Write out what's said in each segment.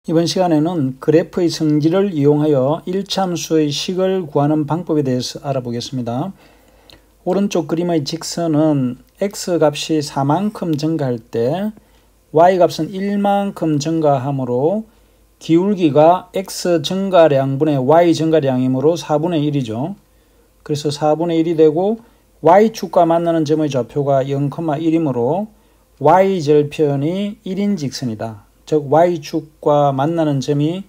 이번 시간에는 그래프의 성질을 이용하여 일차함수의 식을 구하는 방법에 대해서 알아보겠습니다. 오른쪽 그림의 직선은 x값이 4만큼 증가할 때 y값은 1만큼 증가하므로 기울기가 x 증가량분의 y 증가량이므로 4분의 1이죠. 그래서 4분의 1이 되고 y축과 만나는 점의 좌표가 0,1이므로 y절편이 1인 직선이다. 즉 y축과 만나는 점이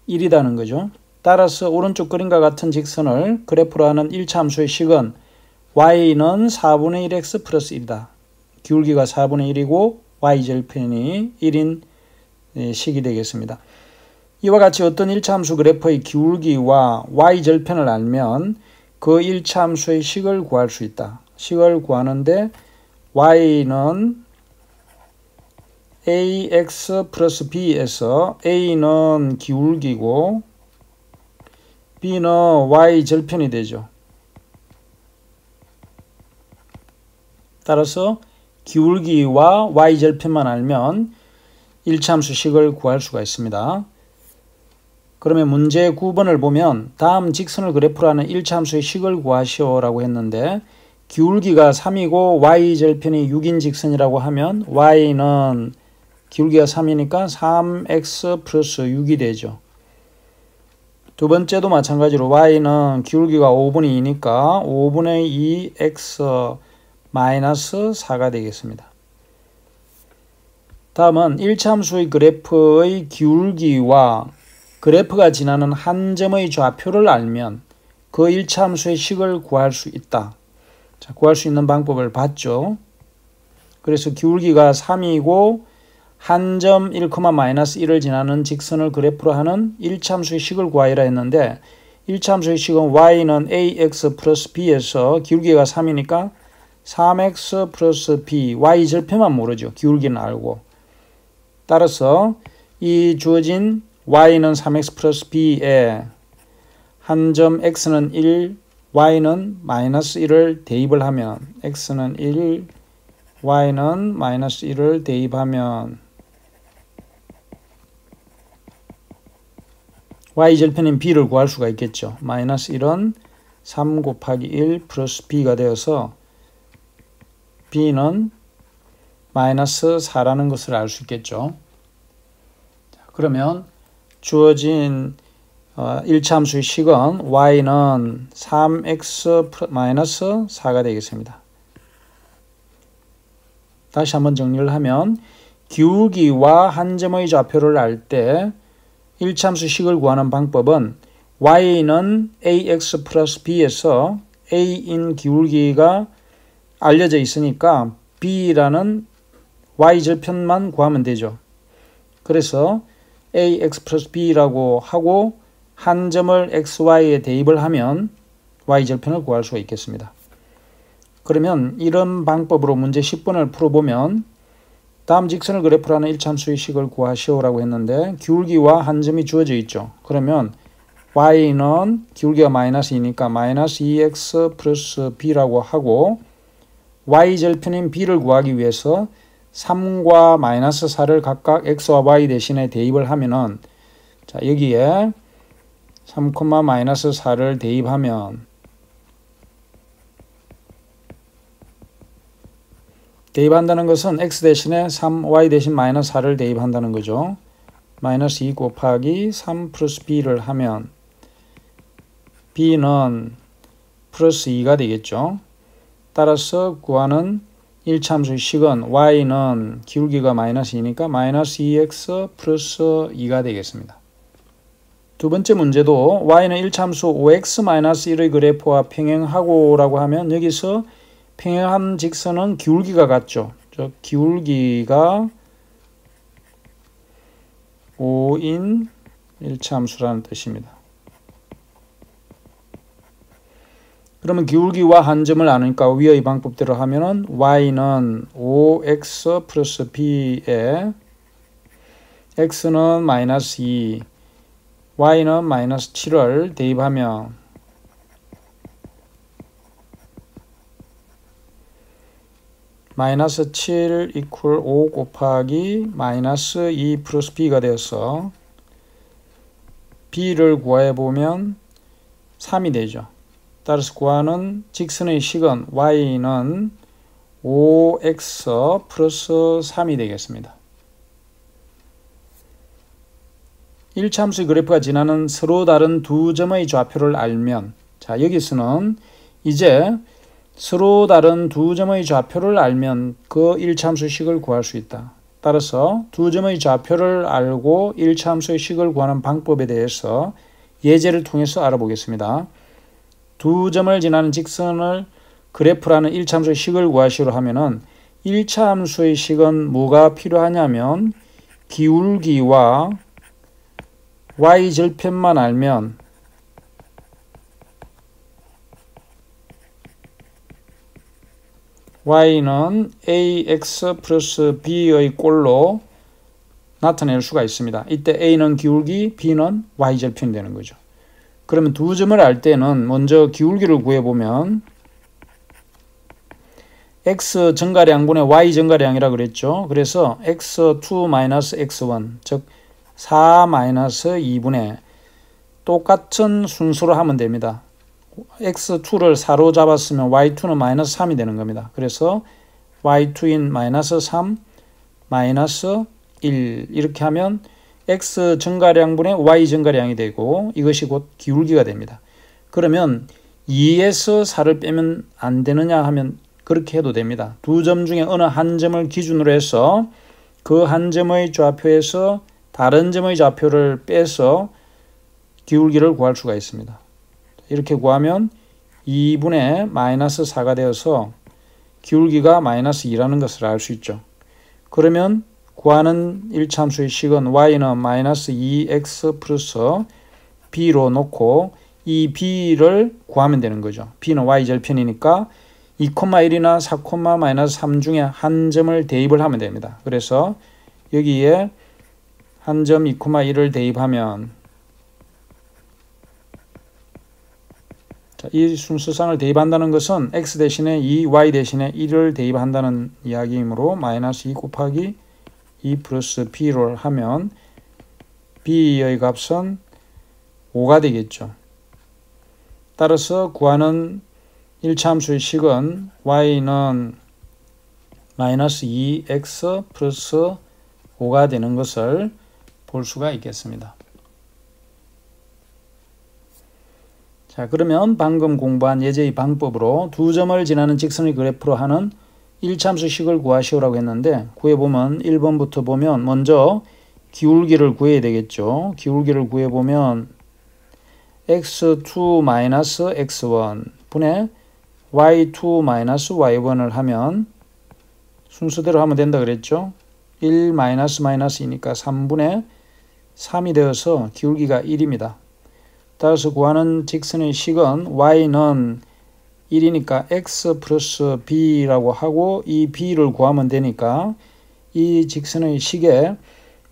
1이라는 거죠. 따라서 오른쪽 그림과 같은 직선을 그래프로 하는 1차 함수의 식은 y는 4분의 1x 플러스 1이다. 기울기가 4분의 1이고 y절편이 1인 식이 되겠습니다. 이와 같이 어떤 1차 함수 그래프의 기울기와 y절편을 알면 그 1차 함수의 식을 구할 수 있다. 식을 구하는데 y는 ax 플러스 b에서 a는 기울기고 b는 y절편이 되죠. 따라서 기울기와 y절편만 알면 1차 함수 식을 구할 수가 있습니다. 그러면 문제 9번을 보면 다음 직선을 그래프로 하는 1차 함수의 식을 구하시오라고 했는데 기울기가 3이고 y절편이 6인 직선이라고 하면 y는 기울기가 3이니까 3x 플러스 6이 되죠. 두 번째도 마찬가지로 y는 기울기가 5분의 2니까 5분의 2x 마이너스 4가 되겠습니다. 다음은 1차 함수의 그래프의 기울기와 그래프가 지나는 한 점의 좌표를 알면 그 1차 함수의 식을 구할 수 있다. 자, 구할 수 있는 방법을 봤죠. 그래서 기울기가 3이고 한 점 1,-1을 지나는 직선을 그래프로 하는 1차 함수의 식을 구하여라 했는데 1차 함수의 식은 y는 ax 플러스 b에서 기울기가 3이니까 3x 플러스 b, y절편만 모르죠. 기울기는 알고. 따라서 이 주어진 y는 3x 플러스 b에 한 점 x는 1, y는 마이너스 1을 대입을 하면 x는 1, y는 마이너스 1을 대입하면 y절편인 b를 구할 수가 있겠죠. 마이너스 1은 3 곱하기 1 플러스 b가 되어서 b는 마이너스 4라는 것을 알 수 있겠죠. 그러면 주어진 1차 함수의 식은 y는 3x 마이너스 4가 되겠습니다. 다시 한번 정리를 하면 기울기와 한 점의 좌표를 알 때 1차 함수 식을 구하는 방법은 y는 ax 플러스 b에서 a인 기울기가 알려져 있으니까 b라는 y절편만 구하면 되죠. 그래서 ax 플러스 b라고 하고 한 점을 xy에 대입을 하면 y절편을 구할 수가 있겠습니다. 그러면 이런 방법으로 문제 10번을 풀어보면 다음 직선을 그래프로 하는 1차 함수의 식을 구하시오라고 했는데 기울기와 한 점이 주어져 있죠. 그러면 y는 기울기가 마이너스 2니까 마이너스 2x 플러스 b라고 하고 y절편인 b를 구하기 위해서 3과 마이너스 4를 각각 x와 y 대신에 대입을 하면은 자 여기에 3, 마이너스 4를 대입하면 대입한다는 것은 x 대신에 3, y 대신 마이너스 4를 대입한다는 거죠. 마이너스 2 곱하기 3 플러스 b를 하면 b는 플러스 2가 되겠죠. 따라서 구하는 1차 함수의 식은 y는 기울기가 마이너스 2니까 마이너스 2x 플러스 2가 되겠습니다. 두 번째 문제도 y는 1차 함수 5x-1의 그래프와 평행하고 라고 하면 여기서 평행한 직선은 기울기가 같죠. 즉 기울기가 5인 1차 함수라는 뜻입니다. 그러면 기울기와 한 점을 아니까 위의 방법대로 하면은 y는 5x 플러스 b에 x는 마이너스 2, y는 마이너스 7을 대입하면 마이너스 7 이퀄 5 곱하기 마이너스 2 플러스 b가 되어서 b를 구해 보면 3이 되죠. 따라서 구하는 직선의 식은 y는 5x 플러스 3이 되겠습니다. 1차함수의 그래프가 지나는 서로 다른 두 점의 좌표를 알면, 자, 여기서는 이제 서로 다른 두 점의 좌표를 알면 그 1차함수의 식을 구할 수 있다. 따라서 두 점의 좌표를 알고 1차함수의 식을 구하는 방법에 대해서 예제를 통해서 알아보겠습니다. 두 점을 지나는 직선을 그래프라는 1차함수의 식을 구하시려 하면은 1차함수의 식은 뭐가 필요하냐면 기울기와 y절편만 알면 y는 ax 플러스 b의 꼴로 나타낼 수가 있습니다. 이때 a는 기울기, b는 y절편이 되는 거죠. 그러면 두 점을 알 때는 먼저 기울기를 구해보면 x 증가량분의 y 증가량이라 그랬죠. 그래서 x2-x1 즉 4-2분의 똑같은 순서로 하면 됩니다. x2를 4로 잡았으면 y2는 마이너스 3이 되는 겁니다. 그래서 y2인 마이너스 3, 마이너스 1 이렇게 하면 x 증가량분의 y 증가량이 되고 이것이 곧 기울기가 됩니다. 그러면 2에서 4를 빼면 안 되느냐 하면 그렇게 해도 됩니다. 두 점 중에 어느 한 점을 기준으로 해서 그 한 점의 좌표에서 다른 점의 좌표를 빼서 기울기를 구할 수가 있습니다. 이렇게 구하면 2분의 마이너스 4가 되어서 기울기가 마이너스 2라는 것을 알 수 있죠. 그러면 구하는 1차함수의 식은 y는 마이너스 2x 플러스 b로 놓고 이 b를 구하면 되는 거죠. b는 y절편이니까 2,1이나 4,-3 중에 한 점을 대입을 하면 됩니다. 그래서 여기에 한 점 2,1을 대입하면 자, 이 순서상을 대입한다는 것은 x 대신에 2, y 대신에 1을 대입한다는 이야기이므로 마이너스 2 곱하기 2 플러스 b를 하면 b의 값은 5가 되겠죠. 따라서 구하는 1차함수의 식은 y는 마이너스 2x 플러스 5가 되는 것을 볼 수가 있겠습니다. 자, 그러면 방금 공부한 예제의 방법으로 두 점을 지나는 직선의 그래프로 하는 1차함수 식을 구하시오라고 했는데 구해보면 1번부터 보면 먼저 기울기를 구해야 되겠죠. 기울기를 구해보면 x2-x1 분의 y2-y1을 하면 순서대로 하면 된다 그랬죠. 1-2니까 3분의 3이 되어서 기울기가 1입니다. 따라서 구하는 직선의 식은 y는 1이니까 x 플러스 b라고 하고 이 b를 구하면 되니까 이 직선의 식에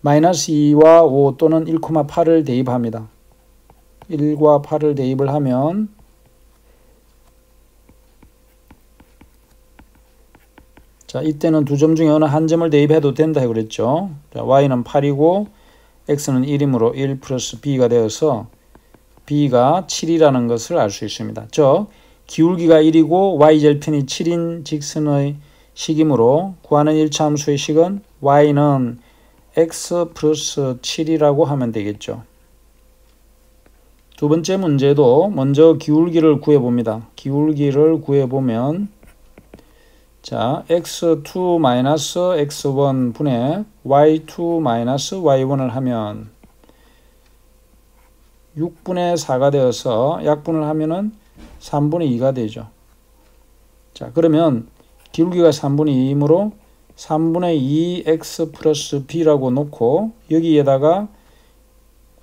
마이너스 2와 5 또는 1,8을 대입합니다. 1과 8을 대입을 하면 자, 이때는 두 점 중에 어느 한 점을 대입해도 된다 그랬죠. 자, y는 8이고 x는 1이므로 1 플러스 b가 되어서 b가 7이라는 것을 알 수 있습니다. 즉 기울기가 1이고 y절편이 7인 직선의 식이므로 구하는 1차함수의 식은 y는 x 플러스 7이라고 하면 되겠죠. 두 번째 문제도 먼저 기울기를 구해봅니다. 기울기를 구해보면 자, x2-x1 분의 y2-y1을 하면 6분의 4가 되어서 약분을 하면은 3분의 2가 되죠. 자, 그러면 기울기가 3분의 2이므로 3분의 2x 플러스 b라고 놓고 여기에다가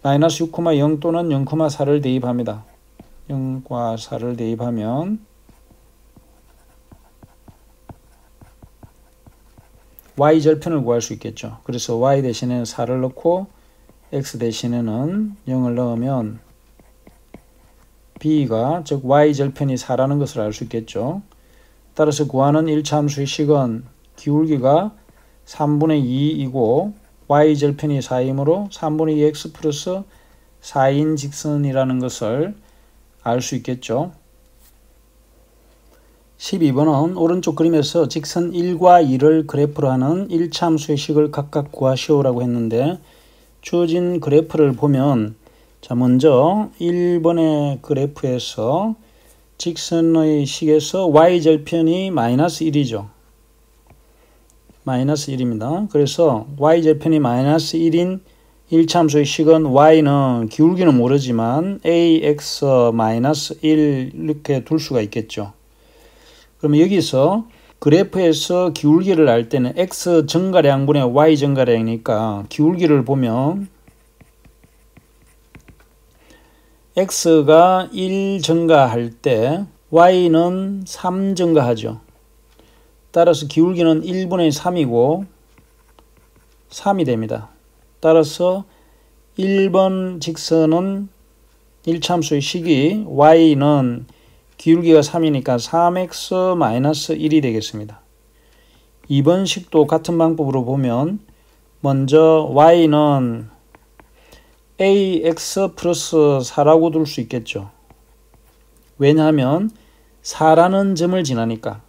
마이너스 6,0 또는 0,4를 대입합니다. 0과 4를 대입하면 y절편을 구할 수 있겠죠. 그래서 y 대신에는 4를 넣고 x 대신에는 0을 넣으면 b가 즉 y절편이 4라는 것을 알 수 있겠죠. 따라서 구하는 1차함수의 식은 기울기가 3분의 2이고 y절편이 4이므로 3분의 2x 플러스 4인 직선이라는 것을 알 수 있겠죠. 12번은 오른쪽 그림에서 직선 1과 2를 그래프로 하는 1차함수의 식을 각각 구하시오라고 했는데 주어진 그래프를 보면 자 먼저 1번의 그래프에서 직선의 식에서 y절편이 마이너스 1이죠. 마이너스 1입니다. 그래서 y절편이 마이너스 1인 1차함수의 식은 y는 기울기는 모르지만 ax 마이너스 1 이렇게 둘 수가 있겠죠. 그러면 여기서 그래프에서 기울기를 알 때는 x 증가량분의 y 증가량이니까 기울기를 보면 x가 1 증가할 때 y는 3 증가하죠. 따라서 기울기는 1분의 3이고 3이 됩니다. 따라서 1번 직선은 1차함수의 식이 y는 기울기가 3이니까 3x-1이 되겠습니다. 2번 식도 같은 방법으로 보면 먼저 y는 ax 플러스 4라고 둘 수 있겠죠. 왜냐하면 4라는 점을 지나니까.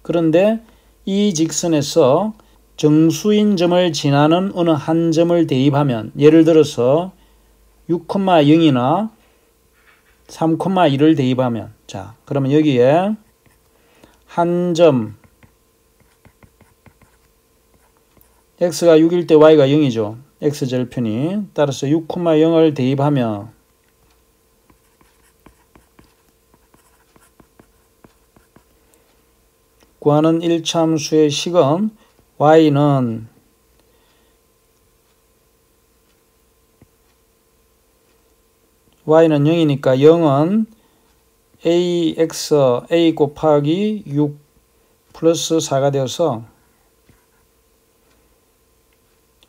그런데 이 직선에서 정수인 점을 지나는 어느 한 점을 대입하면 예를 들어서 6,0이나 3,1을 대입하면 자 그러면 여기에 한 점 x가 6일 때 y가 0이죠. x절편이 따라서 6,0을 대입하면 구하는 1차함수의 식은 y는 y는 0이니까 0은 a 곱하기 6 플러스 4가 되어서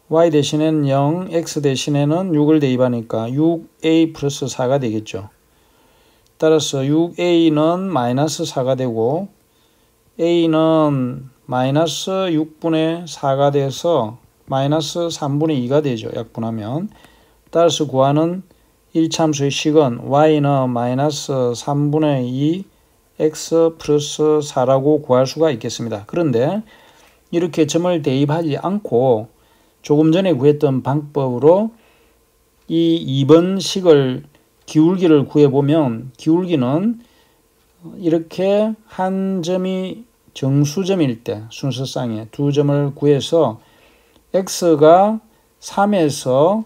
y 대신에는 0, x 대신에는 6을 대입하니까 6a 플러스 4가 되겠죠. 따라서 6a는 마이너스 4가 되고 a는 마이너스 6분의 4가 돼서 마이너스 3분의 2가 되죠. 약분하면. 따라서 구하는 1차함수의 식은 y는 마이너스 3분의 2 x 플러스 4라고 구할 수가 있겠습니다. 그런데 이렇게 점을 대입하지 않고 조금 전에 구했던 방법으로 이 2번 식을 기울기를 구해보면 기울기는 이렇게 한 점이 정수점일 때 순서상에 두 점을 구해서 x가 3에서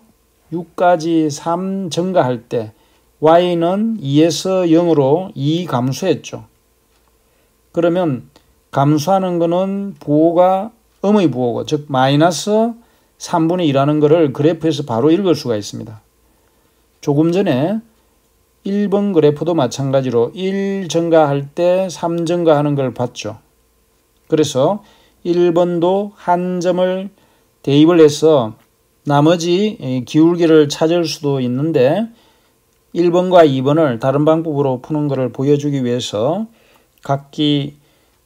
6까지 3 증가할 때 y는 2에서 0으로 2 감소했죠. 그러면 감소하는 것은 부호가 음의 부호고 즉 마이너스 3분의 2라는 것을 그래프에서 바로 읽을 수가 있습니다. 조금 전에 1번 그래프도 마찬가지로 1 증가할 때 3 증가하는 걸 봤죠. 그래서 1번도 한 점을 대입을 해서 나머지 기울기를 찾을 수도 있는데 1번과 2번을 다른 방법으로 푸는 것을 보여주기 위해서 각기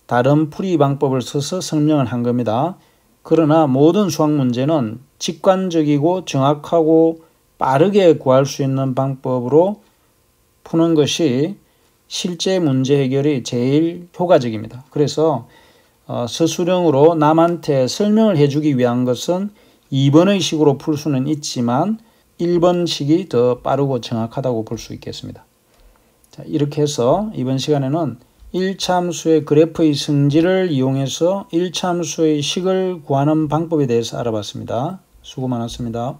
다른 풀이 방법을 써서 설명을 한 겁니다. 그러나 모든 수학 문제는 직관적이고 정확하고 빠르게 구할 수 있는 방법으로 푸는 것이 실제 문제 해결이 제일 효과적입니다. 그래서 서술형으로 남한테 설명을 해주기 위한 것은 2번의 식으로 풀 수는 있지만 1번 식이 더 빠르고 정확하다고 볼 수 있겠습니다. 자, 이렇게 해서 이번 시간에는 1차함수의 그래프의 성질을 이용해서 1차함수의 식을 구하는 방법에 대해서 알아봤습니다. 수고 많았습니다.